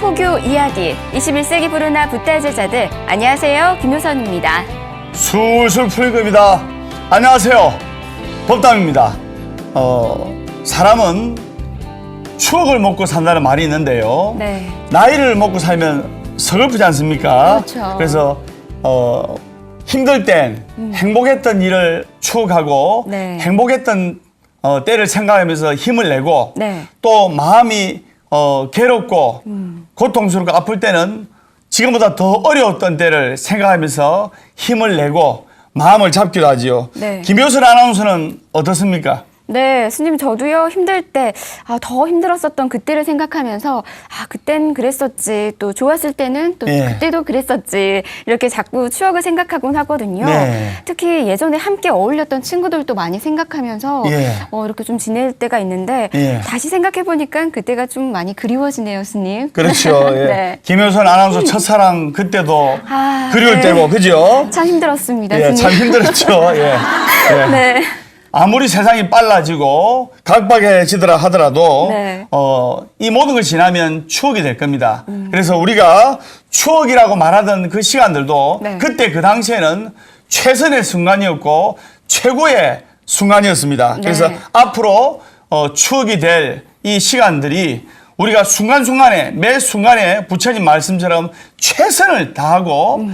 포교 이야기 21세기 부르나 붓달 제자들 안녕하세요. 김효선입니다. 술술 풀릴 겁니다. 안녕하세요. 법담입니다. 사람은 추억을 먹고 산다는 말이 있는데요. 네. 나이를 먹고 살면 서글프지 않습니까? 그렇죠. 그래서 힘들 땐 행복했던 일을 추억하고 네. 행복했던 때를 생각하면서 힘을 내고 네. 또 마음이 괴롭고 고통스럽고 아플 때는 지금보다 더 어려웠던 때를 생각하면서 힘을 내고 마음을 잡기도 하지요. 네. 김효선 아나운서는 어떻습니까? 네, 스님 저도요 힘들 때 더 힘들었었던 그때를 생각하면서 그땐 그랬었지, 또 좋았을 때는 또 예. 그때도 그랬었지, 이렇게 자꾸 추억을 생각하곤 하거든요. 네. 특히 예전에 함께 어울렸던 친구들도 많이 생각하면서 예. 이렇게 좀 지낼 때가 있는데 예. 다시 생각해 보니까 그때가 좀 많이 그리워지네요, 스님. 그렇죠. 예. 네. 김효선 아나운서 첫사랑 그때도 그리울 네. 때고 그죠? 참 힘들었습니다, 예, 스님. 참 힘들었죠. 예. 예. 네. 아무리 세상이 빨라지고 각박해지더라 하더라도 네. 이 모든 걸 지나면 추억이 될 겁니다. 그래서 우리가 추억이라고 말하던 그 시간들도 네. 그때 그 당시에는 최선의 순간이었고 최고의 순간이었습니다. 네. 그래서 앞으로 추억이 될 이 시간들이 우리가 순간순간에 매 순간에 부처님 말씀처럼 최선을 다하고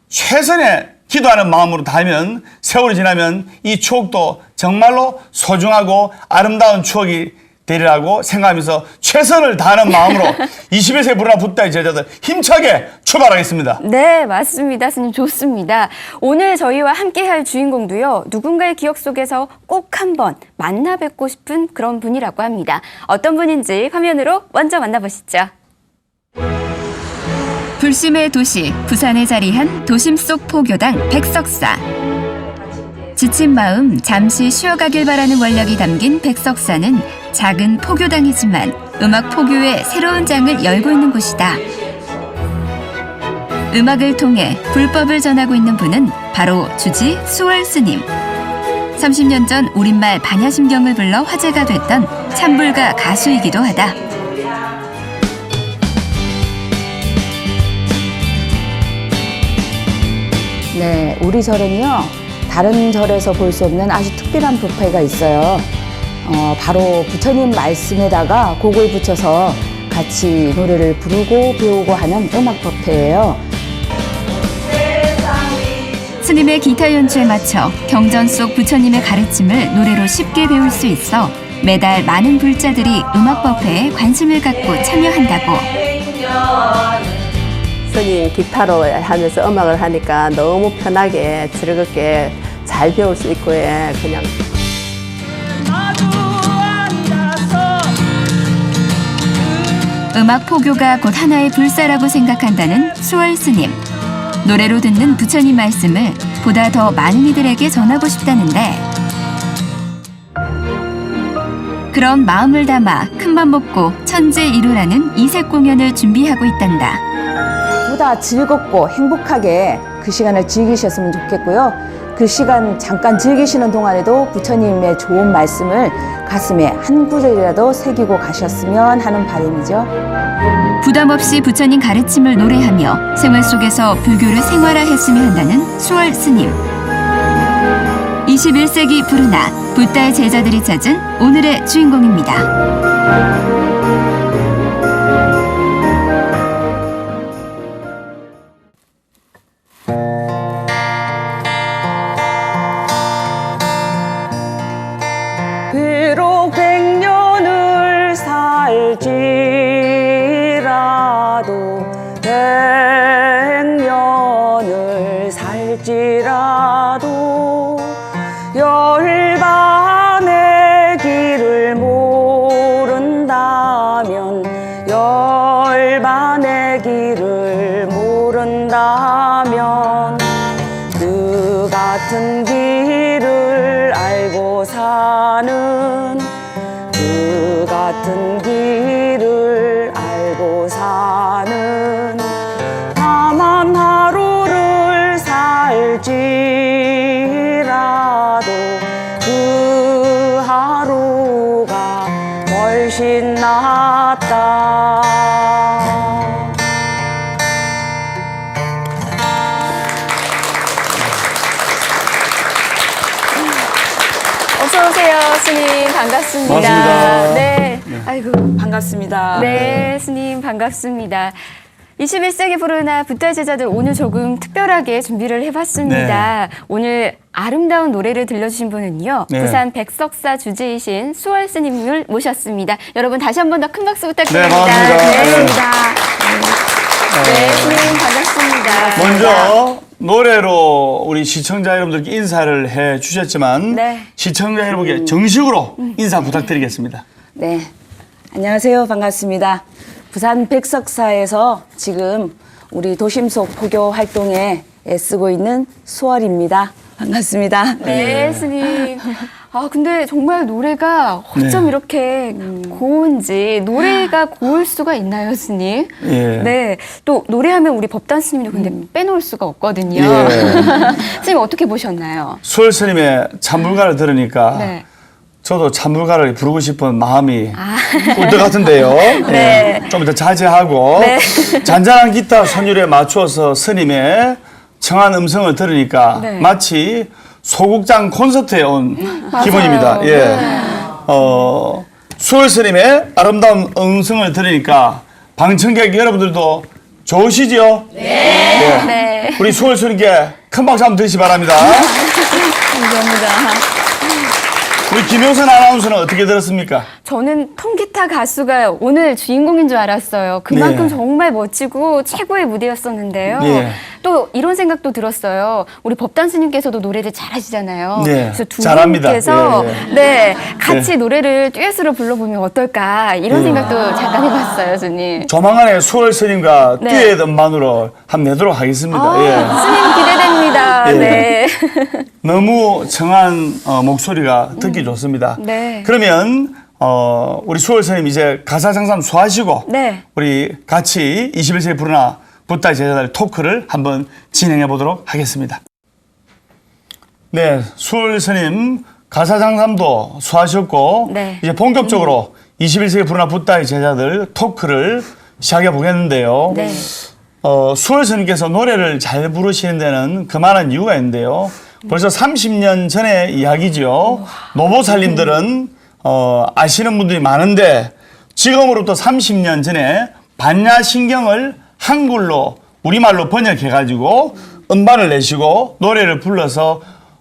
최선의 기도하는 마음으로 다하면 세월이 지나면 이 추억도 정말로 소중하고 아름다운 추억이 되리라고 생각하면서 최선을 다하는 마음으로 21세기 부르나 붓달 제자들 힘차게 출발하겠습니다. 네, 맞습니다. 스님 좋습니다. 오늘 저희와 함께할 주인공도요. 누군가의 기억 속에서 꼭 한번 만나 뵙고 싶은 그런 분이라고 합니다. 어떤 분인지 화면으로 먼저 만나보시죠. 불심의 도시, 부산에 자리한 도심 속 포교당 백석사. 지친 마음 잠시 쉬어가길 바라는 원력이 담긴 백석사는 작은 포교당이지만 음악 포교의 새로운 장을 열고 있는 곳이다. 음악을 통해 불법을 전하고 있는 분은 바로 주지 수월스님. 30년 전 우리말 반야심경을 불러 화제가 됐던 찬불가 가수이기도 하다. 네, 우리 절은요, 다른 절에서 볼 수 없는 아주 특별한 법회가 있어요. 바로 부처님 말씀에다가 곡을 붙여서 같이 노래를 부르고 배우고 하는 음악 법회예요. 스님의 기타 연주에 맞춰 경전 속 부처님의 가르침을 노래로 쉽게 배울 수 있어 매달 많은 불자들이 음악 법회에 관심을 갖고 참여한다고. 스님 기타로 하면서 음악을 하니까 너무 편하게 즐겁게 잘 배울 수 있고 그냥 음악 포교가 곧 하나의 불사라고 생각한다는 수월스님. 노래로 듣는 부처님 말씀을 보다 더 많은 이들에게 전하고 싶다는데 그런 마음을 담아 큰맘 먹고 천재 일호라는 이색 공연을 준비하고 있단다. 보다 즐겁고 행복하게 그 시간을 즐기셨으면 좋겠고요. 그 시간 잠깐 즐기시는 동안에도 부처님의 좋은 말씀을 가슴에 한 구절이라도 새기고 가셨으면 하는 바람이죠. 부담 없이 부처님 가르침을 노래하며 생활 속에서 불교를 생활화했으면 한다는 수월 스님. 21세기 부르나 붓달 제자들이 찾은 오늘의 주인공입니다. 비록 100년을 살지라도 100년을 살지라도 열반의 길을 모른다면 열반의 길을 모른다면 그 같은 길을 알고 사는 그 같은 길을 알고 사는 반갑습니다. 반갑습니다. 네. 아이고 반갑습니다. 네, 스님 반갑습니다. 21세기 부르나 붓다 제자들 오늘 조금 특별하게 준비를 해봤습니다. 오늘 아름다운 노래를 들려주신 분은요. 네. 부산 백석사 주지이신 수월 스님을 모셨습니다. 여러분 다시 한 번 더 큰 박수 부탁드립니다. 반갑습니다. 네, 스님 반갑습니다. 먼저 노래로 우리 시청자 여러분들께 인사를 해 주셨지만 네. 시청자 여러분께 정식으로 인사 부탁드리겠습니다. 네, 안녕하세요. 반갑습니다. 부산 백석사에서 지금 우리 도심 속 포교 활동에 애쓰고 있는 수월입니다. 반갑습니다. 네, 스님. 아, 근데 정말 노래가 어쩜 네. 이렇게 고운지, 노래가 고울 수가 있나요, 스님? 예. 네. 또 노래하면 우리 법단 스님도 근데 빼놓을 수가 없거든요. 예. 스님 어떻게 보셨나요? 수월 스님의 찬물가를 들으니까 네. 저도 찬물가를 부르고 싶은 마음이 울 것 같은데요. 네. 좀 더 자제하고 네. 잔잔한 기타 선율에 맞추어서 스님의 청한 음성을 들으니까 네. 마치 소극장 콘서트에 온 맞아요. 기분입니다. 예. 네. 수월 스님의 아름다운 음성을 들으니까 방청객 여러분들도 좋으시죠? 네. 네. 우리 수월 스님께 큰 박수 한번 드리시 바랍니다. 감사합니다. 우리 김효선 아나운서는 어떻게 들었습니까? 저는 통기타 가수가 오늘 주인공인 줄 알았어요. 그만큼 네. 정말 멋지고 최고의 무대였었는데요. 예. 또 이런 생각도 들었어요. 우리 법단 스님께서도 노래를 잘하시잖아요. 네, 그래서 두 잘합니다. 분께서 예, 네, 같이 노래를 듀엣으로 불러보면 어떨까 이런 예. 생각도 잠깐 해봤어요, 스님. 조만간에 수월 스님과 네. 듀엣 음반으로 한번 내도록 하겠습니다. 아, 스님 기대됩니다. 예. 네. 너무 청한 목소리가 듣기 좋습니다. 네. 그러면 우리 수월 스님 이제 가사 장삼 소하시고 네. 우리 같이 21세기 부르나 붓다 제자들 토크를 한번 진행해 보도록 하겠습니다. 네, 수월 스님 가사 장삼도 소하셨고 네. 이제 본격적으로 21세기 부르나 붓다의 제자들 토크를 시작해 보겠는데요. 네. 수월 스님께서 노래를 잘 부르시는 데는 그만한 이유가 있는데요. 벌써 30년 전의 이야기죠. 노보살님들은 아시는 분들이 많은데 지금으로부터 30년 전에 반야신경을 한글로 우리말로 번역해가지고 음반을 내시고 노래를 불러서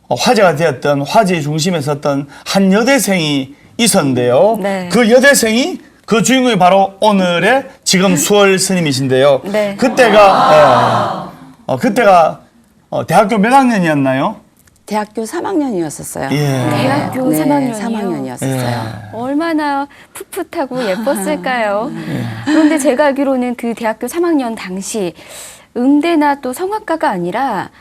화제가 되었던 화제의 중심에 섰던 한 여대생이 있었는데요. 네. 그 여대생이 그 주인공이 바로 오늘의 지금 수월 스님이신데요. 네. 그때가 대학교 몇 학년이었나요? 대학교 3학년이었었어요. 예. 대학교 네, 3학년이요. 3학년이었었어요. 얼마나 풋풋하고 예뻤을까요? 그런데 제가 알기로는 그 대학교 3학년 당시 음대나 또 성악과가 아니라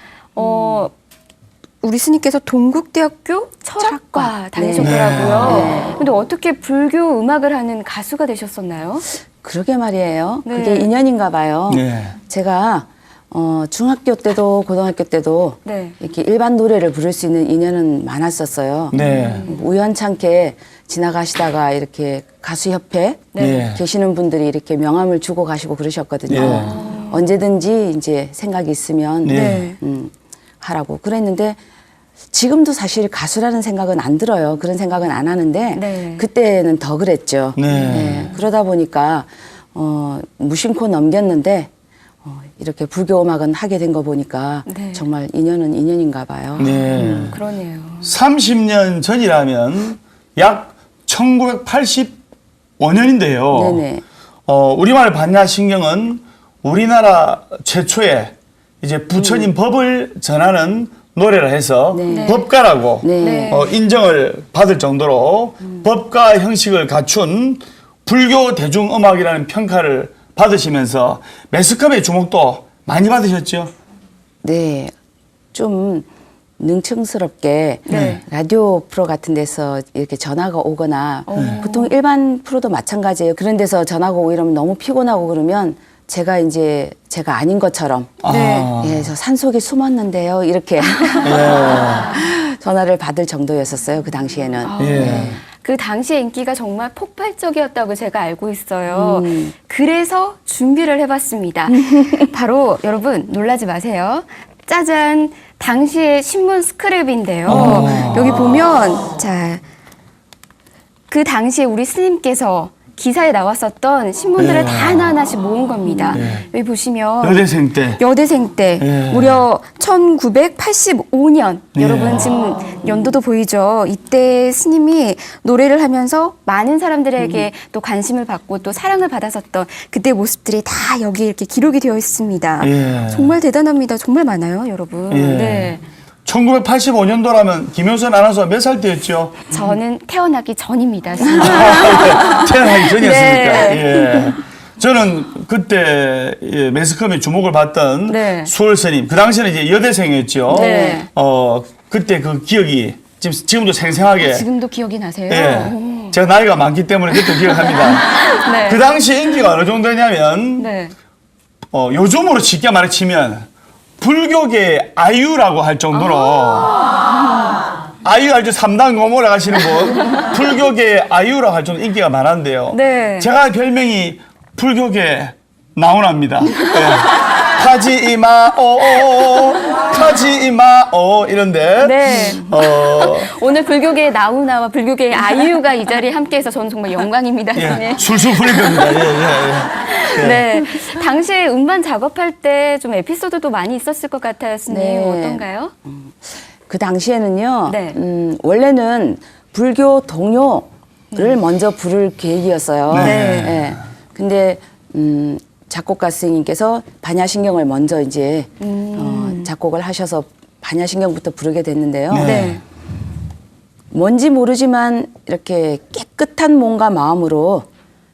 우리 스님께서 동국대학교 철학과 다니셨더라고요. 네. 근데 어떻게 불교 음악을 하는 가수가 되셨었나요? 그러게 말이에요. 네. 그게 인연인가 봐요. 네. 제가 중학교 때도 고등학교 때도 네. 이렇게 일반 노래를 부를 수 있는 인연은 많았었어요. 네. 우연찮게 지나가시다가 이렇게 가수협회 네. 계시는 분들이 이렇게 명함을 주고 가시고 그러셨거든요. 네. 언제든지 이제 생각이 있으면 네. 하라고 그랬는데 지금도 사실 가수라는 생각은 안 들어요. 그런 생각은 안 하는데 네. 그때는 더 그랬죠. 네. 그러다 보니까 무심코 넘겼는데 이렇게 불교 음악은 하게 된 거 보니까 네. 정말 인연은 인연인가 봐요. 네. 그러네요. 30년 전이라면 약 1985년인데요. 네네. 우리말 반야신경은 우리나라 최초의 이제 부처님 법을 전하는 노래를 해서 네. 법가라고 네. 인정을 받을 정도로 법가 형식을 갖춘 불교 대중음악이라는 평가를 받으시면서 매스컴의 주목도 많이 받으셨죠? 네. 좀 능청스럽게 네. 라디오 프로 같은 데서 이렇게 전화가 오거나 보통 일반 프로도 마찬가지예요. 그런 데서 전화가 오고 이러면 너무 피곤하고 그러면 제가 아닌 것처럼 아. 예, 저 산속에 숨었는데요. 이렇게 전화를 받을 정도였었어요. 그 당시에는. 예. 그 당시의 인기가 정말 폭발적이었다고 제가 알고 있어요. 그래서 준비를 해봤습니다. 바로 여러분 놀라지 마세요. 짜잔, 당시의 신문 스크랩인데요. 여기 보면 자 그 당시에 우리 스님께서 기사에 나왔었던 신문들을 네. 다 하나하나씩 모은 겁니다. 네. 여기 보시면 여대생 때. 여대생 때 네. 무려 1985년 네. 여러분 지금 연도도 보이죠. 이때 스님이 노래를 하면서 많은 사람들에게 또 관심을 받고 또 사랑을 받았었던 그때 모습들이 다 여기 이렇게 기록이 되어 있습니다. 예. 정말 대단합니다. 정말 많아요, 여러분. 예. 네. 1985년도라면 김효선 아나운서가 몇 살 때였죠? 저는 태어나기 전입니다. 태어나기 전이었습니까? 네. 예. 저는 그때 예, 매스컴에 주목을 받던 네. 수월 스님, 그 당시에는 이제 여대생이었죠. 네. 그때 그 기억이 지금도 생생하게. 지금도 기억이 나세요? 예. 오. 제가 나이가 많기 때문에 그때 기억합니다. 네. 그 당시 인기가 어느 정도냐면 네. 요즘으로 쉽게 말해치면 불교계 아이유라고 할 정도로 아이유 알죠? 3단 고모라 하시는 분 불교계 아이유라고 할 정도로 인기가 많았는데요. 네. 제가 별명이 불교계 나훈아입니다. 네. 가지마오 가지마오 이런데 네. 어, 오늘 불교계의 나훈아와 불교계의 아이유가 이 자리에 함께해서 저는 정말 영광입니다. 예, 스님. 술술 풀릴 겁니다. 예, 예, 예. 네. 당시에 음반 작업할 때 좀 에피소드도 많이 있었을 것 같아요, 스님. 네. 어떤가요? 그 당시에는요. 네. 원래는 불교 동요를 먼저 부를 계획이었어요. 네. 예. 근데 작곡가 선생님께서 반야신경을 먼저 이제 작곡을 하셔서 반야신경부터 부르게 됐는데요. 네. 네. 뭔지 모르지만 이렇게 깨끗한 몸과 마음으로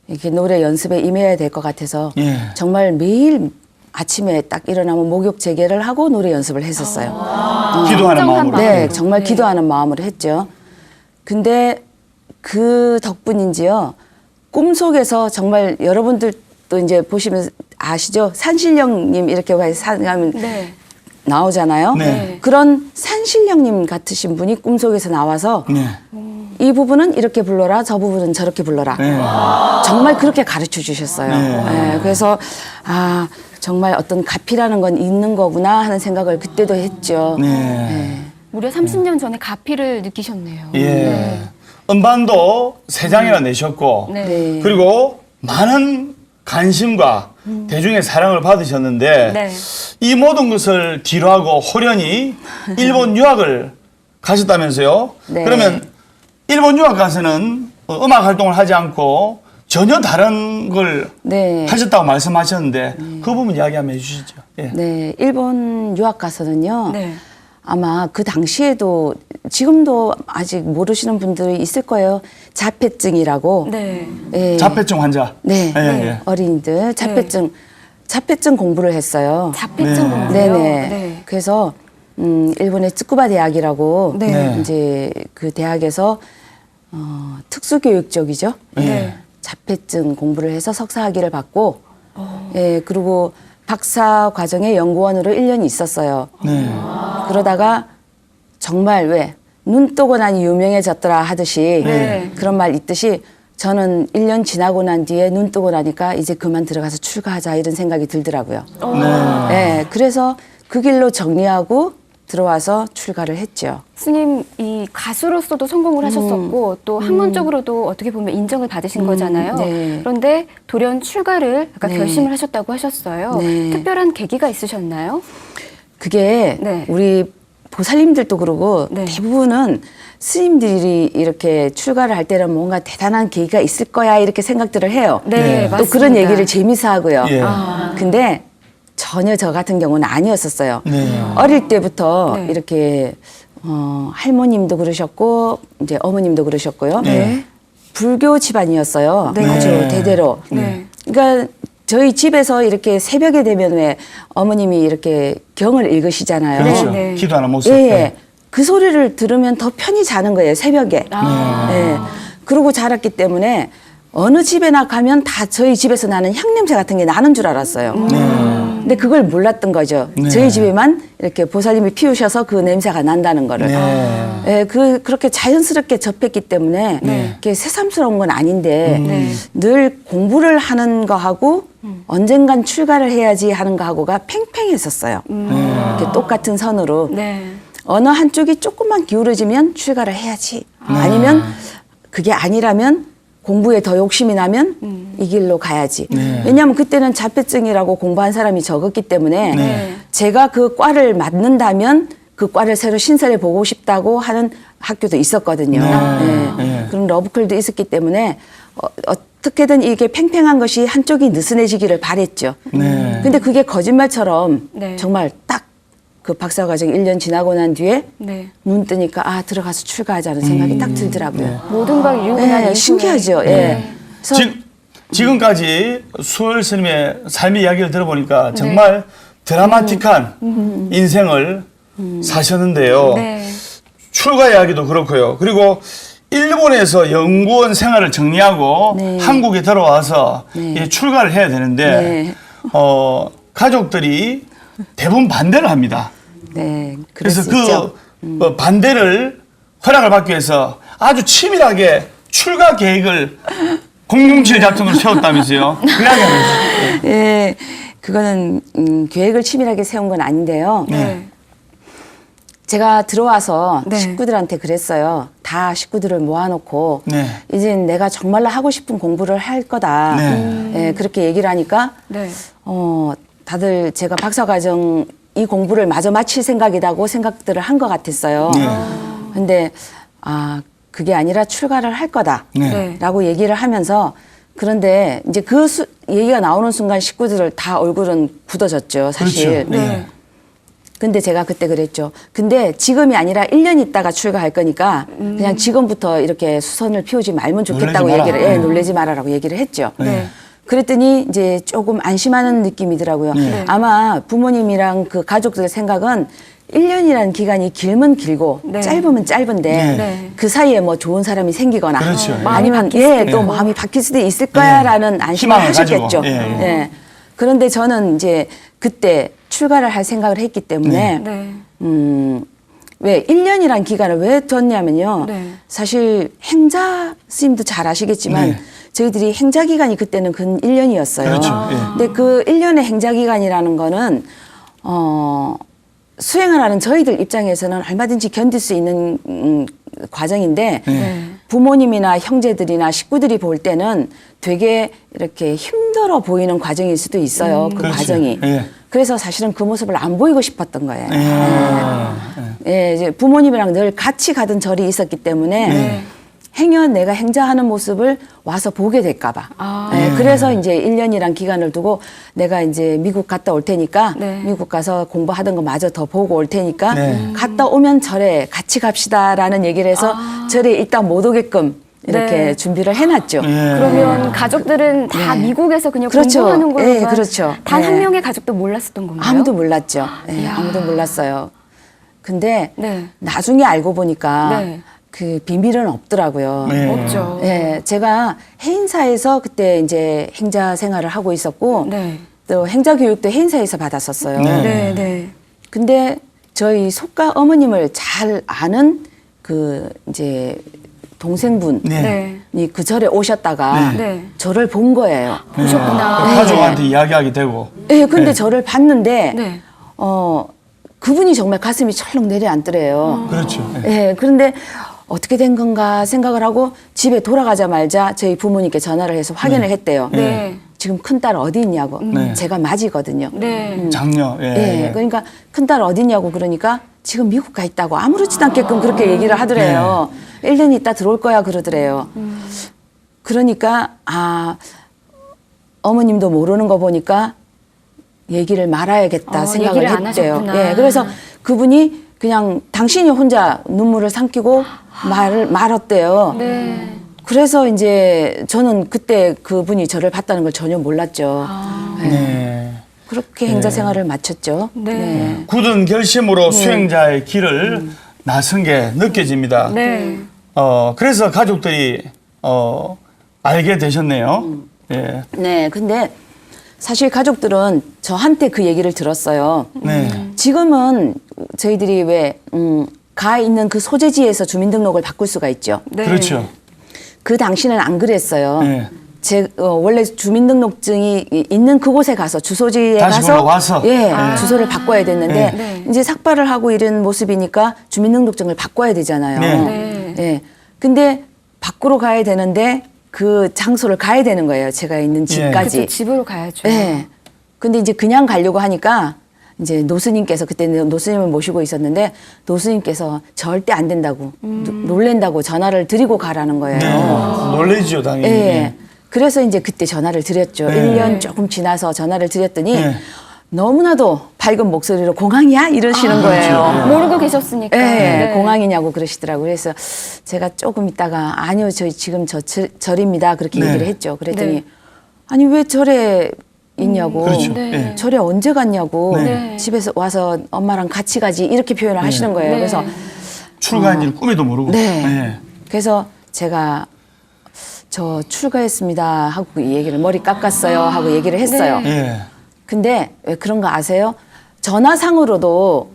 이렇게 노래 연습에 임해야 될 것 같아서 예. 정말 매일 아침에 딱 일어나면 목욕 재개를 하고 노래 연습을 했었어요. 기도하는 성장한 마음으로. 마음. 네, 정말 네. 기도하는 마음으로 했죠. 근데 그 덕분인지요, 꿈속에서 정말 여러분들도 이제 보시면 아시죠? 산신령님 이렇게 가면 네. 나오잖아요. 네. 그런 산신령님 같으신 분이 꿈속에서 나와서 네. 이 부분은 이렇게 불러라, 저 부분은 저렇게 불러라. 네. 정말 그렇게 가르쳐 주셨어요. 네. 네, 그래서 아 정말 어떤 가피라는 건 있는 거구나 하는 생각을 그때도 했죠. 네. 무려 30년 전에 가피를 느끼셨네요. 예. 음반도 3장이나 내셨고, 네. 네. 그리고 많은 관심과 대중의 사랑을 받으셨는데, 네. 이 모든 것을 뒤로하고 호련히 일본 유학을 가셨다면서요? 네. 그러면 일본 유학 가서는 음악 활동을 하지 않고 전혀 다른 걸 네. 하셨다고 말씀하셨는데, 그 부분 이야기 한번 해주시죠. 예. 네, 일본 유학 가서는요. 네. 아마 그 당시에도 지금도 아직 모르시는 분들이 있을 거예요. 자폐증이라고. 네. 예. 자폐증 환자. 네. 예, 예. 어린이들 자폐증 공부를 했어요. 자폐증 네. 공부요? 네네. 그래서 일본의 쯔쿠바 대학이라고 네. 네. 이제 그 대학에서 특수교육 쪽이죠. 네. 자폐증 공부를 해서 석사학위를 받고, 예, 그리고 박사 과정의 연구원으로 1년 있었어요. 네. 그러다가 정말 왜 눈 뜨고 나니 유명해졌더라 하듯이 네. 그런 말 있듯이 저는 1년 지나고 난 뒤에 눈 뜨고 나니까 이제 그만 들어가서 출가하자 이런 생각이 들더라고요. 네, 그래서 그 길로 정리하고 들어와서 출가를 했죠. 스님, 이 가수로서도 성공을 하셨었고 또 학문적으로도 어떻게 보면 인정을 받으신 거잖아요. 네. 그런데 돌연 출가를 아까 네. 결심을 하셨다고 하셨어요. 네. 특별한 계기가 있으셨나요? 그게 네. 우리 보살님들도 그러고 네. 대부분은 스님들이 이렇게 출가를 할 때는 뭔가 대단한 계기가 있을 거야 이렇게 생각들을 해요. 네, 네. 맞습니다. 또 그런 얘기를 재미있어 하고요. 예. 근데 전혀 저 같은 경우는 아니었었어요. 네. 어릴 때부터 네. 이렇게 할머님도 그러셨고 이제 어머님도 그러셨고요. 네. 불교 집안이었어요. 네. 아주 네. 대대로. 네. 그러니까 저희 집에서 이렇게 새벽에 되면 왜 어머님이 이렇게 경을 읽으시잖아요. 그렇죠. 네, 네. 기도하는 모습. 예, 예. 네. 그 소리를 들으면 더 편히 자는 거예요, 새벽에. 예. 그러고 자랐기 때문에 어느 집에나 가면 다 저희 집에서 나는 향냄새 같은 게 나는 줄 알았어요. 근데 그걸 몰랐던 거죠. 네. 저희 집에만 이렇게 보살님이 피우셔서 그 냄새가 난다는 거를. 네. 예, 그렇게 자연스럽게 접했기 때문에 이렇게 새삼스러운 건 아닌데 네. 늘 공부를 하는 거하고 언젠간 출가를 해야지 하는 거하고가 팽팽했었어요. 이렇게 똑같은 선으로. 네. 어느 한쪽이 조금만 기울어지면 출가를 해야지. 아니면 그게 아니라면 공부에 더 욕심이 나면 이 길로 가야지. 네. 왜냐하면 그때는 자폐증이라고 공부한 사람이 적었기 때문에 네. 제가 그 과를 맡는다면 그 과를 새로 신설해 보고 싶다고 하는 학교도 있었거든요. 네. 네. 그런 러브콜도 있었기 때문에 어떻게든 이게 팽팽한 것이 한쪽이 느슨해지기를 바랬죠. 네. 근데 그게 거짓말처럼 네. 정말 딱 그 박사과정 1년 지나고 난 뒤에 네. 눈 뜨니까 아 들어가서 출가하자는 생각이 딱 들더라고요. 모든 걸 이루고 난 네, 이후에. 신기하죠. 예. 그래서 지금까지 수월 스님의 삶의 이야기를 들어보니까 정말 드라마틱한 인생을 사셨는데요. 네. 출가 이야기도 그렇고요. 그리고 일본에서 연구원 생활을 정리하고 네. 한국에 들어와서 네. 이 출가를 해야 되는데 네. 가족들이 대부분 반대를 합니다. 네, 그럴 그래서 수 그 있죠. 반대를 허락을 받기 위해서 아주 치밀하게 출가 계획을 007 작전으로 세웠다면서요. 그 이야기 한번 해주세요. 예, 그거는 계획을 치밀하게 세운 건 아닌데요. 네. 제가 들어와서 네. 식구들한테 그랬어요. 다 식구들을 모아놓고 네. 이제 내가 정말로 하고 싶은 공부를 할 거다. 네. 예, 그렇게 얘기를 하니까 네. 다들 제가 박사과정 이 공부를 마저 마칠 생각이라고 생각들을 한 것 같았어요. 네. 근데 그게 아니라 출가를 할 거다. 네. 라고 얘기를 하면서 그런데 이제 얘기가 나오는 순간 식구들 다 얼굴은 굳어졌죠, 사실. 그렇죠. 네. 근데 제가 그때 그랬죠. 근데 지금이 아니라 1년 있다가 출가할 거니까 그냥 지금부터 이렇게 수선을 피우지 말면 좋겠다고 놀라지 마라. 얘기를, 예, 네. 놀라지 마라라고 얘기를 했죠. 네. 그랬더니 이제 조금 안심하는 느낌이더라고요. 네. 아마 부모님이랑 그 가족들 생각은 1년이라는 기간이 길면 길고 네. 짧으면 짧은데 네. 그 사이에 뭐 좋은 사람이 생기거나 그렇죠. 예. 아니면 마음이 바뀔 수도 또 있고. 마음이 바뀔 수도 있을 거야라는 안심을 희망을 하셨겠죠. 가지고. 예, 예. 예. 그런데 저는 이제 그때 출가를 할 생각을 했기 때문에 네. 왜 1년이란 기간을 왜 뒀냐면요. 네. 사실 행자 스님도 잘 아시겠지만 네. 저희들이 행자 기간이 그때는 근 1년이었어요. 그렇죠. 예. 근데 그 1년의 행자 기간이라는 거는 수행을 하는 저희들 입장에서는 얼마든지 견딜 수 있는 과정인데 네. 부모님이나 형제들이나 식구들이 볼 때는 되게 이렇게 힘들어 보이는 과정일 수도 있어요. 그 그렇죠. 과정이. 예. 그래서 사실은 그 모습을 안 보이고 싶었던 거예요. 예. 예, 이제 부모님이랑 늘 같이 가던 절이 있었기 때문에 네. 행여 내가 행자하는 모습을 와서 보게 될까봐. 예, 그래서 이제 1년이란 기간을 두고 내가 이제 미국 갔다 올 테니까 네. 미국 가서 공부하던 거 마저 더 보고 올 테니까 네. 갔다 오면 절에 같이 갑시다라는 얘기를 해서 절에 일단 못 오게끔 이렇게 네. 준비를 해놨죠. 예. 그러면 가족들은 다 네. 미국에서 그냥 그렇죠. 공부하는 걸로 예, 그렇죠. 단 한 예. 명의 가족도 몰랐었던 건가요? 아무도 몰랐죠. 예, 이야. 아무도 몰랐어요. 근데 네. 나중에 알고 보니까 네. 그 비밀은 없더라고요. 네. 없죠. 예, 제가 해인사에서 그때 이제 행자 생활을 하고 있었고 네. 또 행자 교육도 해인사에서 받았었어요. 네. 네, 네. 근데 저희 속가 어머님을 잘 아는 그 이제 동생분이 네. 네. 그 절에 오셨다가 네. 저를 본 거예요. 보셨구나. 가족한테 이야기하게 되고. 예, 근데 네. 저를 봤는데 네. 그분이 정말 가슴이 철렁 내려앉더래요. 그렇죠. 예. 예, 그런데 어떻게 된 건가 생각을 하고 집에 돌아가자마자 저희 부모님께 전화를 해서 확인을 했대요. 네. 지금 큰딸 어디 있냐고. 네. 제가 맞이거든요. 네. 장녀. 예. 예, 그러니까 큰딸 어디 있냐고 그러니까 지금 미국 가 있다고 아무렇지도 않게끔 그렇게 얘기를 하더래요. 1년 있다 들어올 거야 그러더래요. 그러니까 어머님도 모르는 거 보니까 얘기를 말아야겠다 생각을 얘기를 안 했대요. 하셨구나. 예, 그래서 그분이 그냥 당신이 혼자 눈물을 삼키고 말았대요. 네. 그래서 이제 저는 그때 그분이 저를 봤다는 걸 전혀 몰랐죠. 네. 그렇게 행자 생활을 마쳤죠. 네. 굳은 결심으로 수행자의 길을 나선 게 느껴집니다. 네. 그래서 가족들이 알게 되셨네요. 예. 네, 근데 사실 가족들은 저한테 그 얘기를 들었어요. 네. 지금은 저희들이 왜 가 있는 그 소재지에서 주민등록을 바꿀 수가 있죠. 네. 그렇죠. 그 당시는 안 그랬어요. 네. 원래 주민등록증이 있는 그곳에 가서 주소지에 다시 가서 올라와서? 예, 주소를 바꿔야 됐는데 네. 이제 삭발을 하고 이런 모습이니까 주민등록증을 바꿔야 되잖아요. 네. 네. 예. 근데 밖으로 가야 되는데 그 장소를 가야 되는 거예요. 제가 있는 집까지. 그쵸, 집으로 가야죠. 네. 근데 이제 그냥 가려고 하니까 이제 노스님께서 그때는 노스님을 모시고 있었는데 노스님께서 절대 안 된다고 놀랜다고 전화를 드리고 가라는 거예요. 네. 놀래죠, 당연히. 예. 그래서 이제 그때 전화를 드렸죠. 네. 1년 조금 지나서 전화를 드렸더니 네. 너무나도 밝은 목소리로 공항이야? 이러시는 거예요. 모르고 계셨으니까. 예, 네. 공항이냐고 그러시더라고요. 그래서 제가 조금 있다가 아니요, 저희 지금 절입니다. 그렇게 네. 얘기를 했죠. 그랬더니 네. 아니 왜 절에 있냐고. 그렇죠. 네. 예. 절에 언제 갔냐고. 네. 집에서 와서 엄마랑 같이 가지. 이렇게 표현을 하시는 거예요. 네. 그래서 출가한 일 꿈에도 모르고. 네. 예. 그래서 제가 저 출가했습니다 하고 이 얘기를 머리 깎았어요 하고 얘기를 했어요. 네. 예. 근데 왜 그런 거 아세요? 전화상으로도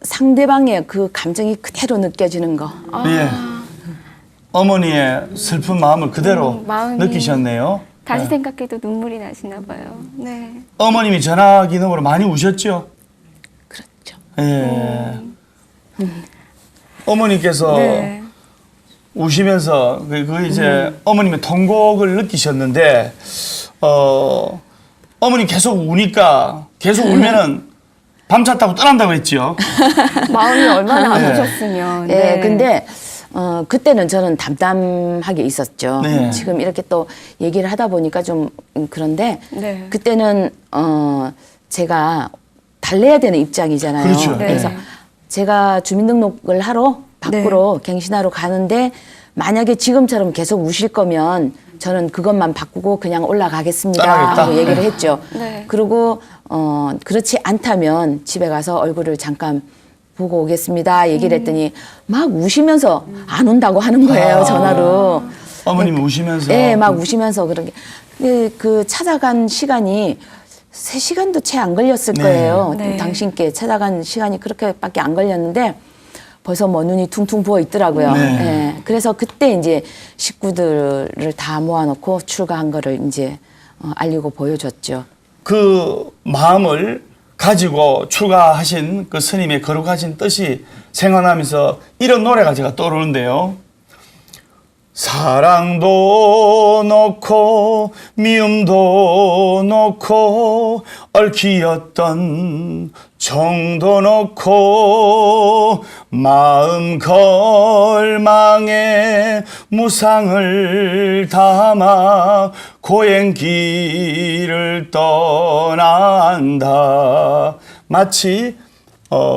상대방의 그 감정이 그대로 느껴지는 거. 예. 어머니의 슬픈 마음을 그대로 마음이- 느끼셨네요. 다시 예. 생각해도 눈물이 나시나 봐요. 네. 어머님이 전화 기능으로 많이 우셨죠? 그렇죠. 예. 어머니께서 네. 우시면서 그 이제 어머님의 통곡을 느끼셨는데 어머님 계속 우니까 계속 울면은 밤찼다고 떠난다고 했죠. 마음이 얼마나 네. 아프셨으면. 예, 근데 그때는 저는 담담하게 있었죠. 네. 지금 이렇게 또 얘기를 하다 보니까 좀 그런데 네. 그때는 제가 달래야 되는 입장이잖아요. 그렇죠. 네. 그래서 제가 주민등록을 하러 밖으로 갱신하러 가는데 만약에 지금처럼 계속 우실 거면 저는 그것만 바꾸고 그냥 올라가겠습니다 떠나겠다. 하고 얘기를 네. 했죠. 네. 그리고 그렇지 않다면 집에 가서 얼굴을 잠깐 보고 오겠습니다 얘기를 했더니 막 우시면서 안 온다고 하는 거예요. 아. 전화로. 어머님이 우시면서. 예, 막 우시면서 그렇게. 근데 그 찾아간 시간이 3시간도 채 안 걸렸을 네. 거예요. 네. 당신께 찾아간 시간이 그렇게밖에 안 걸렸는데 벌써 뭐 눈이 퉁퉁 부어 있더라고요. 네. 예. 그래서 그때 이제 식구들을 다 모아놓고 출가한 거를 이제 알리고 보여줬죠. 그 마음을 가지고 출가하신 그 스님의 거룩하신 뜻이 생각나면서 이런 노래가 제가 떠오르는데요. 사랑도 놓고 미움도 놓고 얽히었던 정도 놓고 마음 걸망에 무상을 담아 고행길을 떠난다. 마치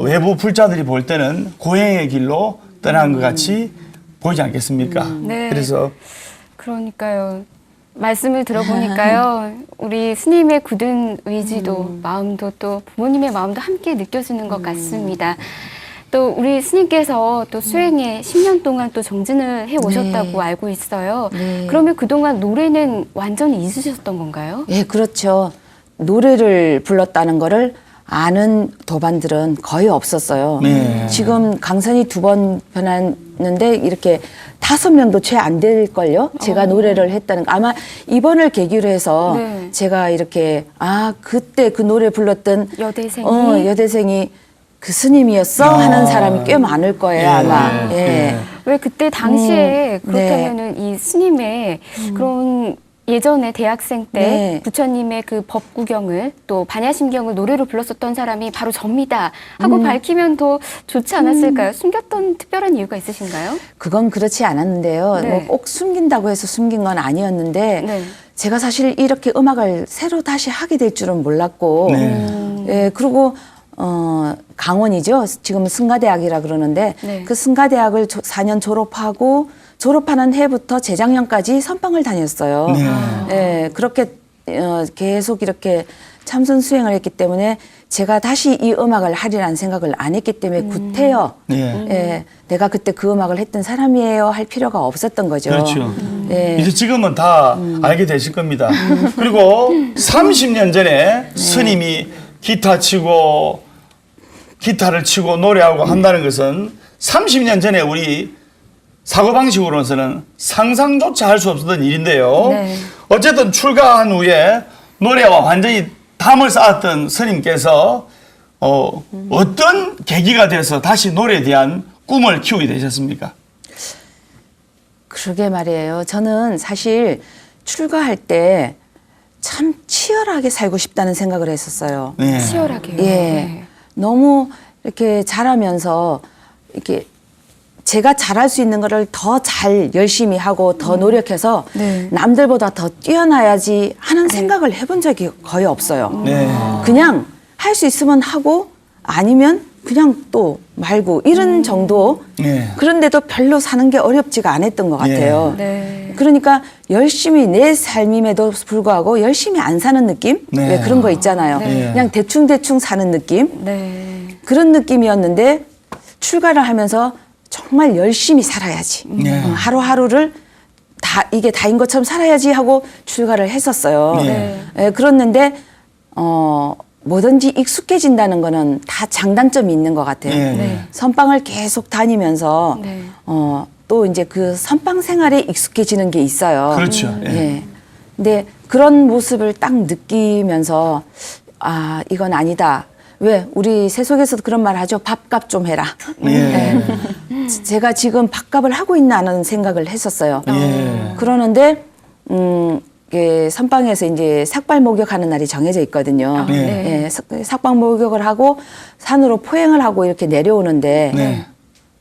외부 불자들이 볼 때는 고행의 길로 떠난 것 같이 보이지 않겠습니까? 네. 그래서 그러니까요. 말씀을 들어보니까요. 우리 스님의 굳은 의지도 마음도 또 부모님의 마음도 함께 느껴지는 것 같습니다. 또 우리 스님께서 또 수행에 10년 동안 또 정진을 해 오셨다고 네. 알고 있어요. 네. 그러면 그동안 노래는 완전히 잊으셨던 건가요? 예, 그렇죠. 노래를 불렀다는 거를 아는 도반들은 거의 없었어요. 네. 지금 강산이 2번 변했는데 이렇게 5명도 채 안 될걸요? 제가 노래를 했다는 거. 아마 이번을 계기로 해서 네. 제가 이렇게 그때 그 노래 불렀던 여대생이? 여대생이 그 스님이었어? 하는 사람이 꽤 많을 거예요, 아마. 예, 예. 예. 왜 그때 당시에 네. 그렇다면은 이 스님의 그런 예전에 대학생 때 네. 부처님의 그 법구경을 또 반야심경을 노래로 불렀었던 사람이 바로 접니다 하고 밝히면 더 좋지 않았을까요? 숨겼던 특별한 이유가 있으신가요? 그건 그렇지 않았는데요. 네. 뭐 꼭 숨긴다고 해서 숨긴 건 아니었는데 네. 제가 사실 이렇게 음악을 새로 다시 하게 될 줄은 몰랐고 네. 예, 그리고 강원이죠. 지금 승가대학이라 그러는데 네. 그 승가대학을 4년 졸업하고 졸업하는 해부터 재작년까지 선방을 다녔어요. 네. 예, 그렇게 계속 이렇게 참선 수행을 했기 때문에 제가 다시 이 음악을 하리라는 생각을 안 했기 때문에 구태여 네. 예, 내가 그때 그 음악을 했던 사람이에요 할 필요가 없었던 거죠. 그렇죠. 예. 이제 지금은 다 알게 되실 겁니다. 그리고 30년 전에 스님이 기타를 치고 노래하고 한다는 것은 30년 전에 우리 사고방식으로서는 상상조차 할 수 없었던 일인데요. 네. 어쨌든 출가한 후에 노래와 완전히 담을 쌓았던 스님께서 어떤 계기가 돼서 다시 노래에 대한 꿈을 키우게 되셨습니까? 그러게 말이에요. 저는 사실 출가할 때 참 치열하게 살고 싶다는 생각을 했었어요. 네. 치열하게요. 예. 네. 너무 이렇게 잘하면서 이렇게 제가 잘할 수 있는 거를 더 잘 열심히 하고 더 노력해서 네. 남들보다 더 뛰어나야지 하는 생각을 해본 적이 거의 없어요. 네. 그냥 할 수 있으면 하고 아니면 그냥 또 말고 이런 정도. 네. 그런데도 별로 사는 게 어렵지가 않았던 것 같아요. 네. 그러니까 열심히 내 삶임에도 불구하고 열심히 안 사는 느낌? 네. 왜 그런 거 있잖아요. 네. 그냥 대충대충 사는 느낌? 네. 그런 느낌이었는데 출가를 하면서 정말 열심히 살아야지. 네. 하루하루를 다 이게 다인 것처럼 살아야지 하고 출가를 했었어요. 네. 예, 그랬는데 뭐든지 익숙해진다는 거는 다 장단점이 있는 것 같아요. 네. 네. 선방을 계속 다니면서 네. 또 이제 그 선방 생활에 익숙해지는 게 있어요. 그렇죠. 예. 예. 근데 그런 모습을 딱 느끼면서 아 이건 아니다. 왜 우리 세속에서도 그런 말 하죠. 밥값 좀 해라. 예. 제가 지금 밥값을 하고 있나 하는 생각을 했었어요. 예. 그러는데 이게 선방에서 이제 삭발 목욕하는 날이 정해져 있거든요. 네. 예, 삭발 목욕을 하고 산으로 포행을 하고 이렇게 내려오는데 네.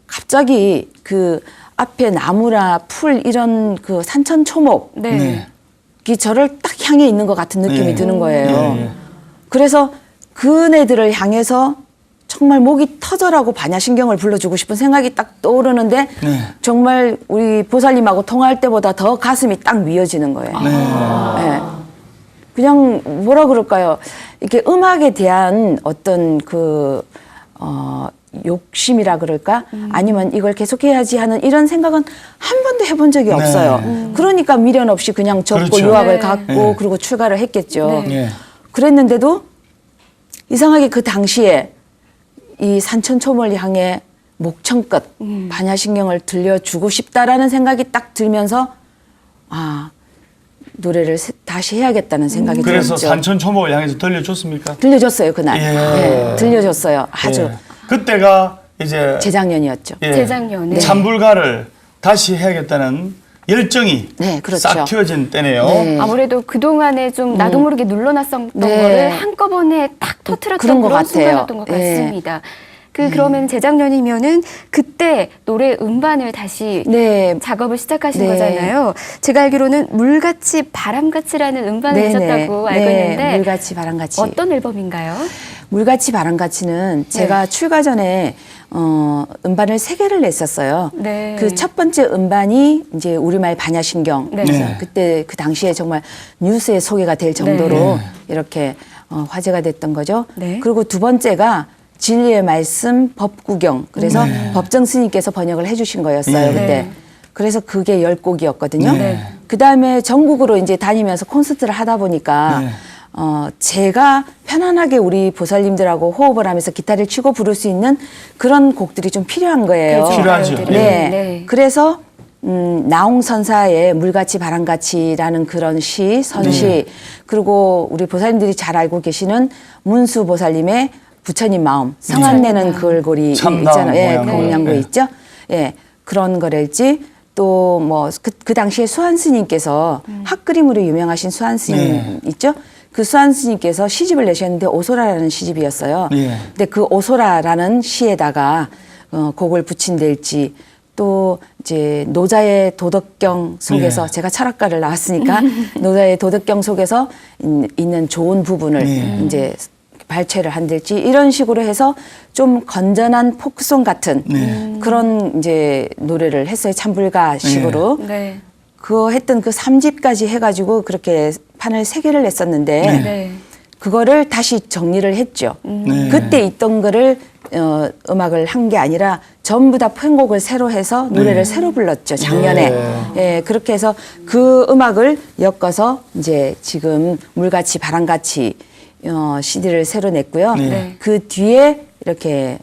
갑자기 그 앞에 나무나 풀 이런 그 산천 초목이 네. 네. 저를 딱 향해 있는 것 같은 느낌이 예. 드는 거예요. 예. 그래서 그네들을 향해서 정말 목이 터져라고 반야신경을 불러주고 싶은 생각이 딱 떠오르는데 네. 정말 우리 보살님하고 통화할 때보다 더 가슴이 딱 미어지는 거예요. 예. 그냥 뭐라 그럴까요? 이렇게 음악에 대한 어떤 욕심이라 그럴까? 아니면 이걸 계속해야지 하는 이런 생각은 한 번도 해본 적이 네. 없어요. 그러니까 미련 없이 그냥 접고 그렇죠. 유학을 네. 갔고 네. 그리고 출가를 했겠죠. 네. 예. 그랬는데도 이상하게 그 당시에 이 산천초목을 향해 목청껏 반야신경을 들려주고 싶다라는 생각이 딱 들면서 아 노래를 다시 해야겠다는 생각이 그래서 들었죠. 산천 초목을 향해서 들려줬습니까? 들려줬어요 그날. 예. 네, 들려줬어요. 아주 예. 그때가 이제 재작년이었죠. 예. 재작년에. 찬불가를 다시 해야겠다는 열정이 네, 그렇죠. 싹 튀어진 때네요. 네. 아무래도 그동안에 좀 나도 모르게 눌러놨었던 네. 거를 한꺼번에 탁 터트렸던 그런 것 그런 같아요. 순간이었던 것 예. 같습니다. 그러면 재작년이면은 그때 노래 음반을 다시 네. 작업을 시작하신 네. 거잖아요. 제가 알기로는 물같이 바람같이라는 음반을 내셨다고 알고 있는데 물같이 바람같이. 어떤 앨범인가요? 물같이 바람같이는 제가 출가 전에 음반을 3개를 냈었어요. 네. 그 첫 번째 음반이 이제 우리말 반야신경. 네. 그래서 네. 그때 그 당시에 정말 뉴스에 소개가 될 정도로 네. 이렇게 화제가 됐던 거죠. 네. 그리고 두 번째가 진리의 말씀 법구경. 그래서 네. 법정 스님께서 번역을 해주신 거였어요. 네. 그때. 네. 그래서 그게 10곡이었거든요. 네. 그 다음에 전국으로 이제 다니면서 콘서트를 하다 보니까 네. 제가 편안하게 우리 보살님들하고 호흡을 하면서 기타를 치고 부를 수 있는 그런 곡들이 좀 필요한 거예요. 그렇죠. 필요하죠. 가요들이. 네. 네. 그래서 나홍선사의 물같이 바람같이라는 그런 시, 선시, 네. 그리고 우리 보살님들이 잘 알고 계시는 문수 보살님의 부처님 마음, 성안 내는 그 얼굴이 참나무 있잖아요. 예, 모양으로. 공양구 네. 있죠. 예, 그런 거랄지 또 뭐 그 당시에 수한 스님께서 핫그림으로 유명하신 수한 스님 네. 있죠. 그 수한 스님께서 시집을 내셨는데 오소라라는 시집이었어요. 예. 근데 그 오소라라는 시에다가 곡을 붙인될지 또 이제 노자의 도덕경 속에서 예. 제가 철학과를 나왔으니까 노자의 도덕경 속에서 있는 좋은 부분을 예. 이제 발췌를 한될지 이런 식으로 해서 좀 건전한 포크송 같은 네. 그런 이제 노래를 했어요. 참불가식으로. 네. 그거 했던 그 3집까지 해가지고 그렇게 판을 3개를 냈었는데 네. 그거를 다시 정리를 했죠. 네. 그때 있던 거를 음악을 한 게 아니라 전부 다 편곡을 새로 해서 노래를 새로 불렀죠. 작년에. 예, 그렇게 해서 그 음악을 엮어서 이제 지금 물같이 바람같이 CD를 새로 냈고요. 네. 그 뒤에 이렇게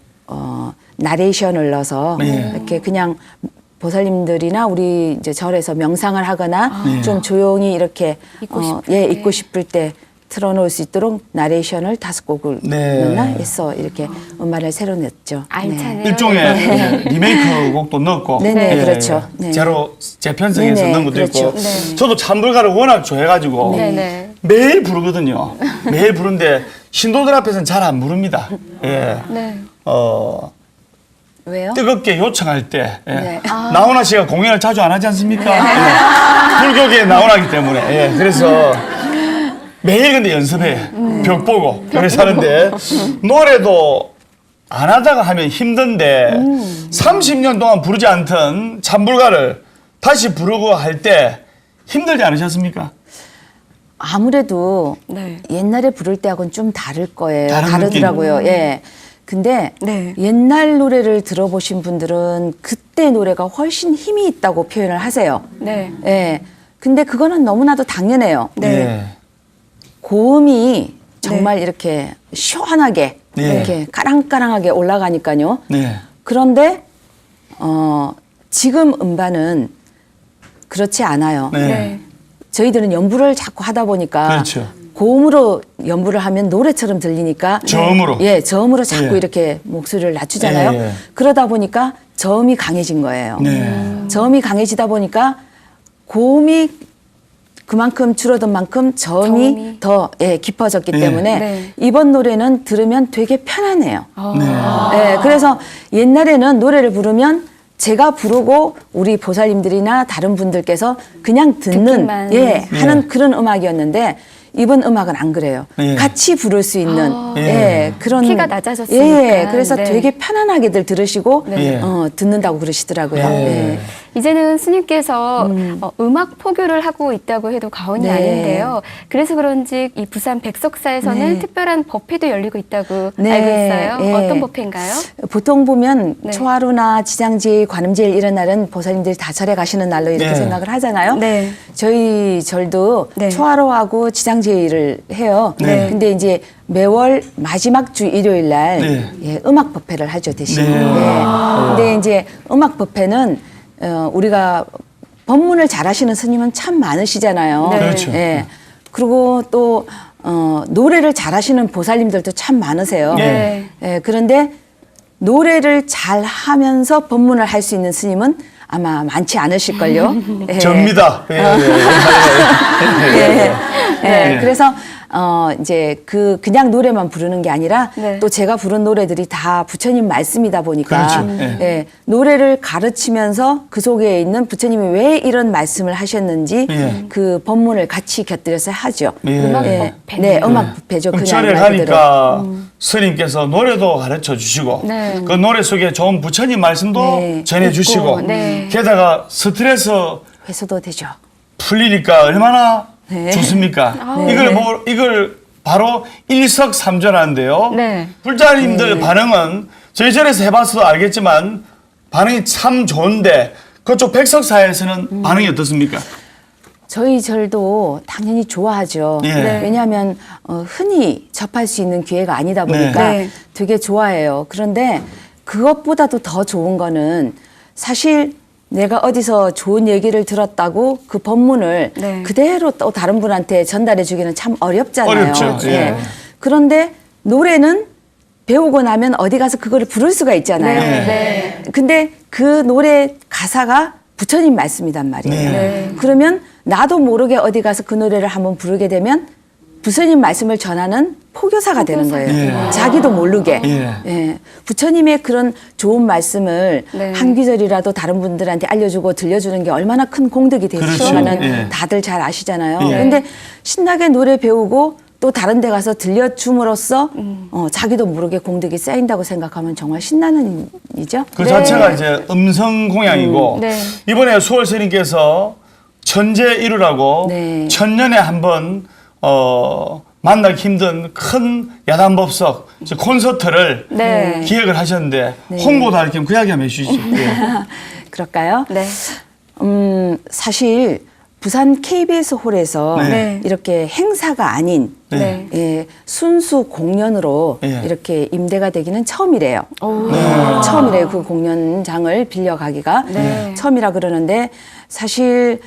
나레이션을 넣어서 네. 이렇게 그냥 보살님들이나 우리 이제 절에서 명상을 하거나 네. 좀 조용히 이렇게 있고 싶을 예, 때. 있고 싶을 때 틀어놓을 수 있도록 나레이션을 5곡을 네. 넣나 해서 이렇게 음반을 새로 냈죠. 알차네요. 일종의 리메이크 곡도 넣었고 네네, 예, 그렇죠. 네. 제로 재편성해서 네네, 넣은 것도 그렇죠. 있고 네. 저도 찬불가를 워낙 좋아해가지고 네네. 매일 부르거든요. 매일 부르는데 신도들 앞에서는 잘 안 부릅니다. 예. 네. 왜요? 뜨겁게 요청할 때 예. 네. 나훈아 씨가 공연을 자주 안 하지 않습니까? 예. 불교계에 나훈아기 때문에 예. 그래서 매일 근데 연습해 벽 보고 그래서 하는데 노래도 안 하다가 하면 힘든데 30년 동안 부르지 않던 찬불가를 다시 부르고 할 때 힘들지 않으셨습니까? 아무래도 네. 옛날에 부를 때하고는 좀 다를 거예요. 다른 다르더라고요. 예. 근데 네. 옛날 노래를 들어보신 분들은 그때 노래가 훨씬 힘이 있다고 표현을 하세요. 네. 예. 근데 그거는 너무나도 당연해요. 네. 예. 고음이 정말 이렇게 시원하게 네. 이렇게 까랑까랑하게 올라가니까요. 네. 그런데 지금 음반은 그렇지 않아요. 네. 네. 저희들은 연주를 자꾸 하다 보니까 그렇죠. 고음으로 연주를 하면 노래처럼 들리니까 저음으로. 예, 저음으로 자꾸 예. 이렇게 목소리를 낮추잖아요. 예, 예. 그러다 보니까 저음이 강해진 거예요. 네. 저음이 강해지다 보니까 고음이 그만큼 줄어든 만큼 저음이 저음이. 더 깊어졌기 예. 때문에 네. 이번 노래는 들으면 되게 편안해요. 아. 예, 그래서 옛날에는 노래를 부르면 제가 부르고 우리 보살님들이나 다른 분들께서 그냥 듣는 듣기만. 하는 그런 음악이었는데 이번 음악은 안 그래요. 예. 같이 부를 수 있는 예. 그런 키가 낮아졌으니까. 예, 그래서 네. 되게 편안하게들 들으시고 네. 듣는다고 그러시더라고요. 네. 예. 이제는 스님께서 음악 포교를 하고 있다고 해도 과언이 네. 아닌데요. 그래서 그런지 이 부산 백석사에서는 네. 특별한 법회도 열리고 있다고 네. 알고 있어요. 예. 어떤 법회인가요? 보통 보면 네. 초하루나 지장제일, 관음제일 이런 날은 보살님들이 다 절에 가시는 날로 이렇게 네. 생각을 하잖아요. 네. 저희 절도 네. 초하루하고 지장제일을 해요. 네. 근데 이제 매월 마지막 주 일요일 날 네. 음악 법회를 하죠, 대신. 네. 근데 이제 음악 법회는 우리가 법문을 잘하시는 스님은 참 많으시잖아요. 네. 그렇죠. 예. 그리고 또 노래를 잘하시는 보살님들도 참 많으세요. 네. 예, 그런데 노래를 잘 하면서 법문을 할 수 있는 스님은 아마 많지 않으실걸요. 예. 접니다. 예. 예. 네. 그래서 이제 그냥 노래만 부르는 게 아니라 네. 또 제가 부른 노래들이 다 부처님 말씀이다 보니까 그렇죠. 예. 예, 노래를 가르치면서 그 속에 있는 부처님이 왜 이런 말씀을 하셨는지 예. 그 법문을 같이 곁들여서 하죠. 예. 음악 예. 법회. 네, 음악 법회죠. 그럼 그냥 절에 말 그대로. 가니까 스님께서 노래도 가르쳐 주시고 네. 그 노래 속에 좋은 부처님 말씀도 네. 전해 주시고 있고, 네. 게다가 스트레스 회수도 되죠. 풀리니까 얼마나 네. 좋습니까? 이걸 바로 일석삼조라는데요. 네. 불자님들 반응은 저희 절에서 해봐서 알겠지만 반응이 참 좋은데 그쪽 백석사에서는 반응이 어떻습니까? 저희 절도 당연히 좋아하죠. 예. 네. 왜냐하면 흔히 접할 수 있는 기회가 아니다 보니까 네. 되게 좋아해요. 그런데 그것보다도 더 좋은 거는 사실 내가 어디서 좋은 얘기를 들었다고 그 법문을 네. 그대로 또 다른 분한테 전달해 주기는 참 어렵잖아요. 어렵죠. 예. 그런데 노래는 배우고 나면 어디 가서 그거를 부를 수가 있잖아요. 네. 네. 근데 그 노래 가사가 부처님 말씀이단 말이에요. 네. 그러면 나도 모르게 어디 가서 그 노래를 한번 부르게 되면 부처님 말씀을 전하는 포교사가 되는 거예요. 예. 자기도 모르게. 예. 예. 부처님의 그런 좋은 말씀을 네. 한 귀절이라도 다른 분들한테 알려주고 들려주는 게 얼마나 큰 공덕이 그렇죠. 되시는가는 예. 다들 잘 아시잖아요. 예. 그런데 신나게 노래 배우고 또 다른 데 가서 들려줌으로써 자기도 모르게 공덕이 쌓인다고 생각하면 정말 신나는 일이죠. 그 자체가 이제 음성 공양이고 네. 이번에 수월 스님께서 천재 이루라고 네. 천년에 한 번 만나기 힘든 큰 야단법석 콘서트를 네. 기획을 하셨는데 홍보도 할 겸 그 이야기 한번 해주시죠. 예. 그럴까요? 네. 사실 부산 KBS 홀에서 네. 이렇게 행사가 아닌 네. 예, 순수 공연으로 예. 이렇게 임대가 되기는 처음이래요. 처음이래요. 그 공연장을 빌려가기가 네. 처음이라 그러는데 사실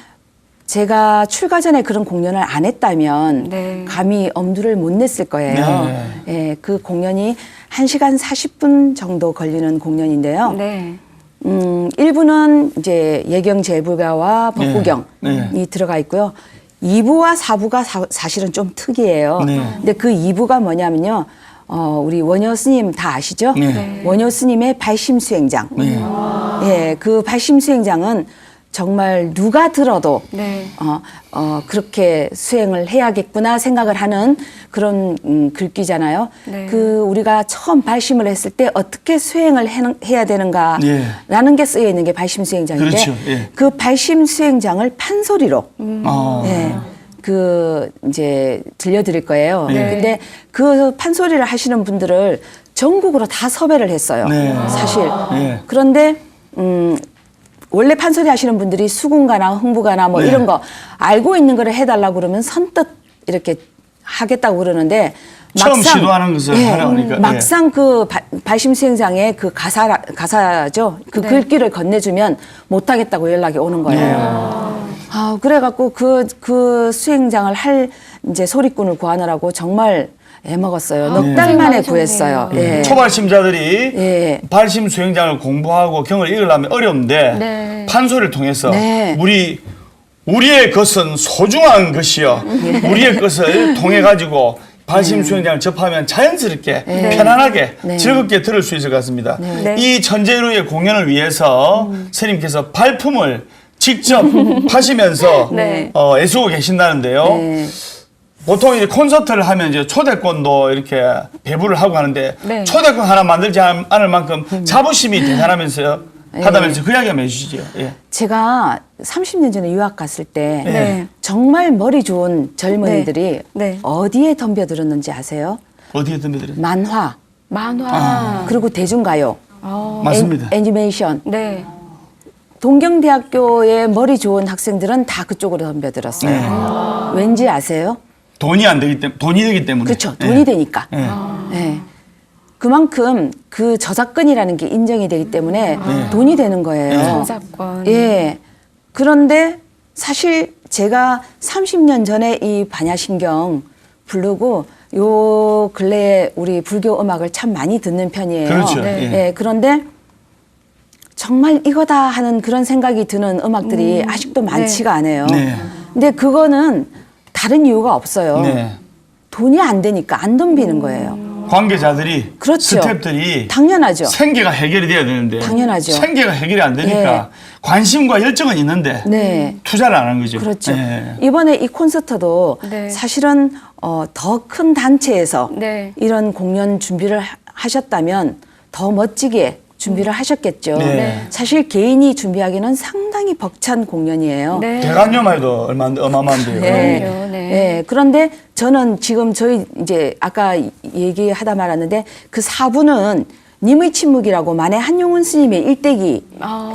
제가 출가 전에 그런 공연을 안 했다면 네. 감히 엄두를 못 냈을 거예요. 네. 예, 그 공연이 1시간 40분 정도 걸리는 공연인데요. 네. 1부는 이제 예경제불가와 법구경이 네. 들어가 있고요. 2부와 4부가 사실은 좀 특이해요. 네. 근데 그 2부가 뭐냐면요. 우리 원효 스님 다 아시죠? 네. 원효 스님의 발심수행장. 네. 예, 그 발심수행장은 정말 누가 들어도 네. 그렇게 수행을 해야겠구나 생각을 하는 그런 글귀잖아요. 네. 그 우리가 처음 발심을 했을 때 어떻게 수행을 해야 되는가라는 예. 게 쓰여 있는 게 발심수행장인데 그렇죠. 예. 그 발심수행장을 판소리로 예, 그 이제 들려드릴 거예요. 네. 근데 그 판소리를 하시는 분들을 전국으로 다 섭외를 했어요. 네. 사실. 네. 그런데 원래 판소리 하시는 분들이 수군가나 흥부가나 뭐 네. 이런 거 알고 있는 거를 해달라고 그러면 선뜻 이렇게 하겠다고 그러는데 처음 시도하는 것을 하라니까. 막상 그 발심수행장의 그 가사죠. 그 네. 글귀를 건네주면 못하겠다고 연락이 오는 거예요. 그래갖고 그 수행장을 할 이제 소리꾼을 구하느라고 정말 애먹었어요. 넉 달 만에 고생 구했어요. 많으셨네요. 예. 초발심자들이 예. 발심 수행장을 공부하고 경을 읽으려면 어려운데 네. 판소리를 통해서 네. 우리의 것은 소중한 것이요. 우리의 것을 통해 가지고 발심 수행장을 접하면 자연스럽게 편안하게 즐겁게 들을 수 있을 것 같습니다. 네. 이 천재루의 공연을 위해서 스님께서 발품을 직접 파시면서 네. 애쓰고 계신다는데요. 네. 보통 이제 콘서트를 하면 이제 초대권도 이렇게 배부를 하고 하는데 네. 초대권 하나 만들지 않을 만큼 자부심이 대단하면서요. 하다면서 그 이야기 한번 해주시죠. 예. 제가 30년 전에 유학 갔을 때 네. 정말 머리 좋은 젊은이들이 네. 어디에 덤벼들었는지 아세요? 어디에 덤벼들어요? 만화, 만화. 그리고 대중가요, 맞습니다. 애니메이션. 네. 동경대학교의 머리 좋은 학생들은 다 그쪽으로 덤벼들었어요. 왠지 아세요? 돈이 안 되기 때문에 돈이 되기 때문에. 그렇죠. 예. 돈이 되니까. 예. 네. 그만큼 그 저작권이라는 게 인정이 되기 때문에 돈이 되는 거예요. 저작권. 예. 그런데 사실 제가 30년 전에 이 반야신경 부르고 요 근래에 우리 불교 음악을 참 많이 듣는 편이에요. 그렇죠. 네. 예. 그런데 정말 이거다 하는 그런 생각이 드는 음악들이 아직도 많지가 않아요. 네. 근데 그거는 다른 이유가 없어요. 네. 돈이 안 되니까 안 덤비는 거예요. 관계자들이 그렇죠. 스태프들이 당연하죠. 생계가 해결이 돼야 되는데 당연하죠. 생계가 해결이 안 되니까 관심과 열정은 있는데 네. 투자를 안 한 거죠. 그렇죠. 예. 이번에 이 콘서트도 네. 사실은 더 큰 단체에서 네. 이런 공연 준비를 하셨다면 더 멋지게 준비를 하셨겠죠. 네. 사실 개인이 준비하기는 상당히 벅찬 공연이에요. 네. 대관료만 해도 어마어마한데요. 그럼요. 네. 예, 그런데 저는 지금 저희 이제 아까 얘기하다 말았는데 그 4부는 님의 침묵이라고 만해 한용운 스님의 일대기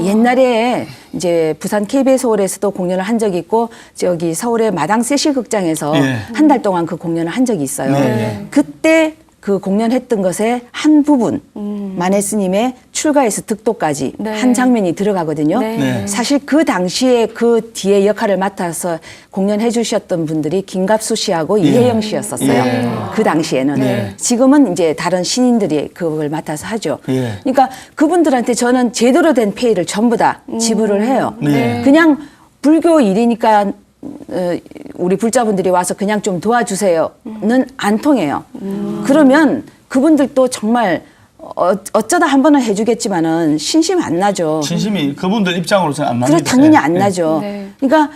옛날에 이제 부산 KBS 홀에서도 공연을 한 적이 있고 저기 서울의 마당 세실극장에서 예. 한 달 동안 그 공연을 한 적이 있어요. 네. 그때 그 공연했던 것의 한 부분 만해 스님의 출가에서 득도까지 네. 한 장면이 들어가거든요. 네. 네. 사실 그 당시에 그 뒤에 역할을 맡아서 공연해 주셨던 분들이 김갑수 씨하고 이혜영 씨였었어요. 예. 그 당시에는. 네. 지금은 이제 다른 신인들이 그걸 맡아서 하죠. 예. 그러니까 그분들한테 저는 제대로 된 페이를 전부 다 지불을 해요. 네. 그냥 불교 일이니까 우리 불자분들이 와서 그냥 좀 도와주세요는 안 통해요. 그러면 그분들도 정말 어쩌다 한 번은 해주겠지만은 신심 안 나죠. 진심이 그분들 입장으로서는 안 그래 납니다. 당연히 예. 안 나죠. 네. 그러니까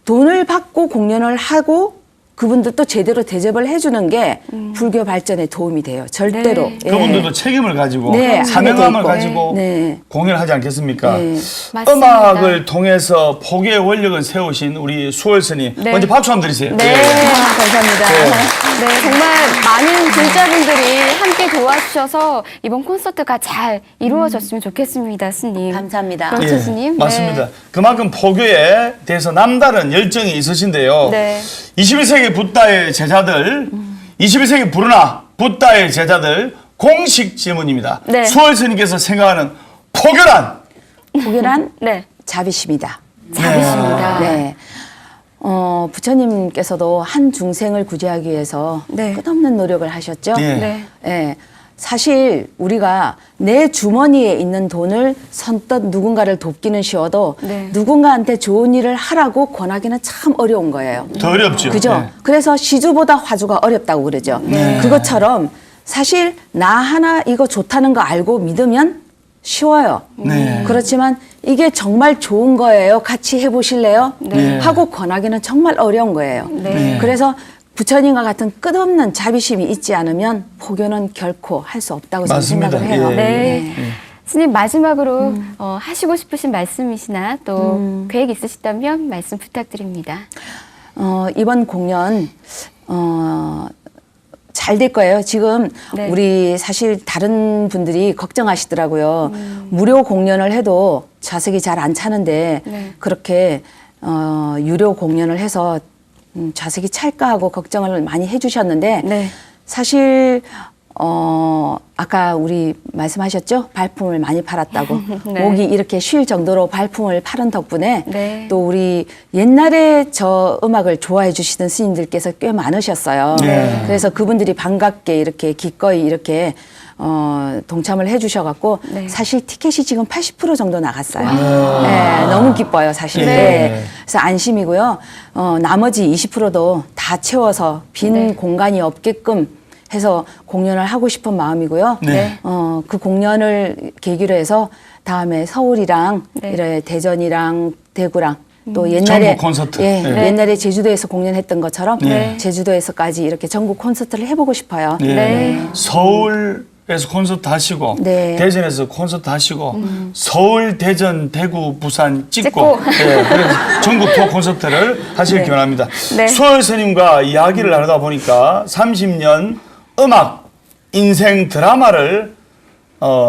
돈을 받고 공연을 하고 그분들도 제대로 대접을 해주는 게 불교 발전에 도움이 돼요. 절대로. 네. 예. 그분들도 책임을 가지고 네, 사명감을 하게 돼 있고. 가지고 네. 공연을 하지 않겠습니까? 네. 맞습니다. 음악을 통해서 포교의 원력을 세우신 우리 수월 스님 네. 먼저 박수 한번 드리세요. 네. 예. 감사합니다. 네, 정말 많은 불자분들이 함께 도와주셔서 이번 콘서트가 잘 이루어졌으면 좋겠습니다, 스님. 감사합니다. 그렇죠, 예, 스님? 맞습니다. 네. 그만큼 포교에 대해서 남다른 열정이 있으신데요. 네. 21세기 붓다의 제자들, 21세기 부르나 붓다의 제자들 공식 질문입니다. 네. 수월 스님께서 생각하는 포교란? 포교란 네. 자비심이다. 자비십니다. 네. 부처님께서도 한 중생을 구제하기 위해서 네. 끝없는 노력을 하셨죠. 예. 네. 예. 사실 우리가 내 주머니에 있는 돈을 선뜻 누군가를 돕기는 쉬워도 네. 누군가한테 좋은 일을 하라고 권하기는 참 어려운 거예요. 더 어렵죠. 그죠? 예. 그래서 시주보다 화주가 어렵다고 그러죠. 그것처럼 사실 나 하나 이거 좋다는 거 알고 믿으면 쉬워요. 네. 그렇지만 이게 정말 좋은 거예요. 같이 해보실래요? 네. 하고 권하기는 정말 어려운 거예요. 네. 그래서 부처님과 같은 끝없는 자비심이 있지 않으면 포교는 결코 할 수 없다고 저는 맞습니다. 생각을 해요. 예. 네. 스님 마지막으로 하시고 싶으신 말씀이시나 또 계획 있으시다면 말씀 부탁드립니다. 이번 공연 잘 될 거예요. 지금 네. 우리 사실 다른 분들이 걱정하시더라고요. 무료 공연을 해도 좌석이 잘 안 차는데 네. 그렇게 유료 공연을 해서 좌석이 찰까 하고 걱정을 많이 해주셨는데 네. 사실 아까 우리 말씀하셨죠? 발품을 많이 팔았다고. 네. 목이 이렇게 쉴 정도로 발품을 팔은 덕분에 네. 또 우리 옛날에 저 음악을 좋아해 주시던 스님들께서 꽤 많으셨어요. 네. 그래서 그분들이 반갑게 이렇게 기꺼이 이렇게 동참을 해 주셔갖고 네. 사실 티켓이 지금 80% 정도 나갔어요. 네, 너무 기뻐요, 사실. 네. 네. 그래서 안심이고요. 나머지 20%도 다 채워서 빈 네. 공간이 없게끔 해서 공연을 하고 싶은 마음이고요. 네. 그 공연을 계기로 해서 다음에 서울이랑 네. 이래 대전이랑 대구랑 또 옛날에 전국 콘서트. 예, 네. 옛날에 제주도에서 공연했던 것처럼 네. 제주도에서까지 이렇게 전국 콘서트를 해보고 싶어요. 예. 네. 서울에서 콘서트 하시고 네. 대전에서 콘서트 하시고 서울, 대전, 대구, 부산 찍고, 찍고. 예, 그래서 전국 투어 콘서트를 하시길 기원합니다. 네. 수월 스님과 이야기를 나누다 보니까 30년 음악 인생 드라마를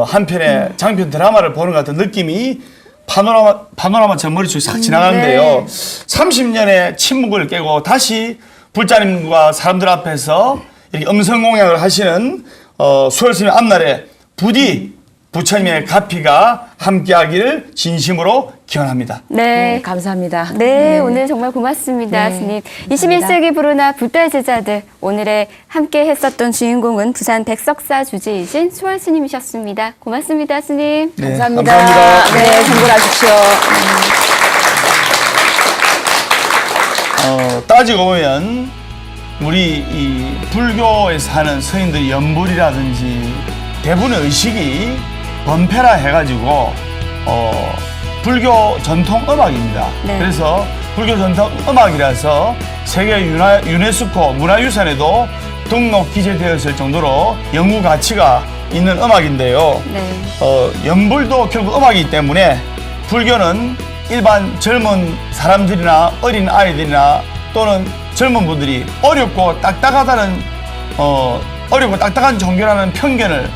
한 편의 장편 드라마를 보는 것 같은 느낌이 파노라마처럼 머릿속에 싹 지나가는데요. 30년의 침묵을 깨고 다시 불자님과 사람들 앞에서 이렇게 음성 공양을 하시는 수월 스님 앞날에 부디 부처님의 가피가 함께하기를 진심으로 기원합니다. 네. 감사합니다. 네, 오늘 정말 고맙습니다, 네, 스님. 감사합니다. 21세기 부르나 붓달 제자들, 오늘의 함께 했었던 주인공은 부산 백석사 주지이신 수월 스님이셨습니다. 고맙습니다, 스님. 네, 감사합니다. 감사합니다. 네, 성불하십시오. 따지고 보면 우리 이 불교에서 하는 스님들이 연불이라든지 대부분의 의식이 번패라 해가지고 불교 전통 음악입니다. 네. 그래서 불교 전통 음악이라서 세계 유네스코 문화유산에도 등록 기재되었을 정도로 연구 가치가 있는 음악인데요. 네. 연불도 결국 음악이기 때문에 불교는 일반 젊은 사람들이나 어린 아이들이나 또는 젊은 분들이 어렵고 딱딱하다는 어렵고 딱딱한 종교라는 편견을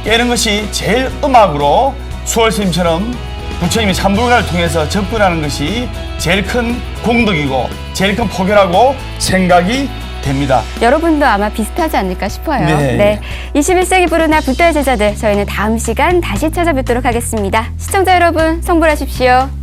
깨는 것이 제일 음악으로 수월 스님처럼 부처님이 삼불가를 통해서 접근하는 것이 제일 큰 공덕이고 제일 큰 포교라고 생각이 됩니다. 여러분도 아마 비슷하지 않을까 싶어요. 네. 21세기 부르나 붓달 제자들, 저희는 다음 시간 다시 찾아뵙도록 하겠습니다. 시청자 여러분, 성불하십시오.